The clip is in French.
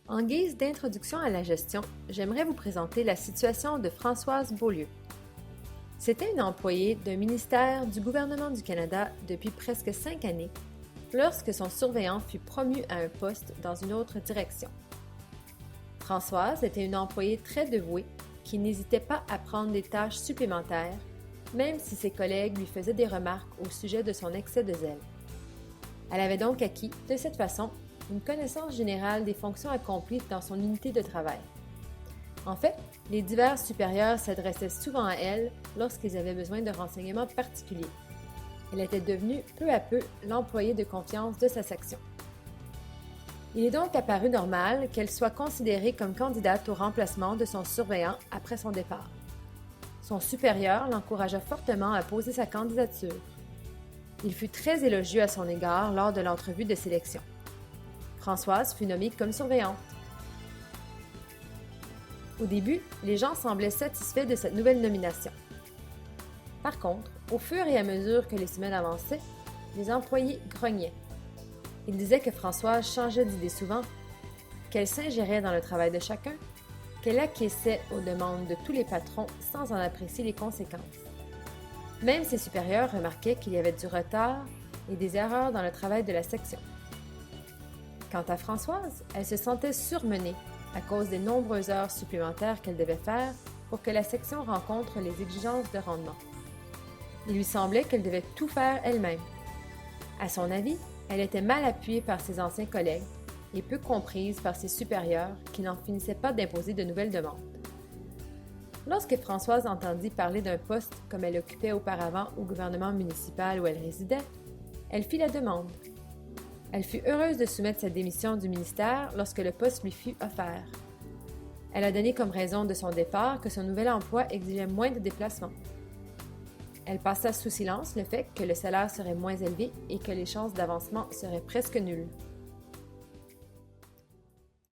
En guise d'introduction à la gestion, j'aimerais vous présenter la situation de Françoise Beaulieu. C'était une employée d'un ministère du gouvernement du Canada depuis presque 5 années, lorsque son surveillant fut promu à un poste dans une autre direction. Françoise était une employée très dévouée qui n'hésitait pas à prendre des tâches supplémentaires, même si ses collègues lui faisaient des remarques au sujet de son excès de zèle. Elle avait donc acquis, de cette façon, une connaissance générale des fonctions accomplies dans son unité de travail. En fait, les divers supérieurs s'adressaient souvent à elle lorsqu'ils avaient besoin de renseignements particuliers. Elle était devenue peu à peu l'employée de confiance de sa section. Il est donc apparu normal qu'elle soit considérée comme candidate au remplacement de son surveillant après son départ. Son supérieur l'encouragea fortement à poser sa candidature. Il fut très élogieux à son égard lors de l'entrevue de sélection. Françoise fut nommée comme surveillante. Au début, les gens semblaient satisfaits de cette nouvelle nomination. Par contre, au fur et à mesure que les semaines avançaient, les employés grognaient. Ils disaient que Françoise changeait d'idée souvent, qu'elle s'ingérait dans le travail de chacun, qu'elle acquiesçait aux demandes de tous les patrons sans en apprécier les conséquences. Même ses supérieurs remarquaient qu'il y avait du retard et des erreurs dans le travail de la section. Quant à Françoise, elle se sentait surmenée à cause des nombreuses heures supplémentaires qu'elle devait faire pour que la section rencontre les exigences de rendement. Il lui semblait qu'elle devait tout faire elle-même. À son avis, elle était mal appuyée par ses anciens collègues et peu comprise par ses supérieurs qui n'en finissaient pas d'imposer de nouvelles demandes. Lorsque Françoise entendit parler d'un poste comme elle occupait auparavant au gouvernement municipal où elle résidait, elle fit la demande. Elle fut heureuse de soumettre sa démission du ministère lorsque le poste lui fut offert. Elle a donné comme raison de son départ que son nouvel emploi exigeait moins de déplacements. Elle passa sous silence le fait que le salaire serait moins élevé et que les chances d'avancement seraient presque nulles.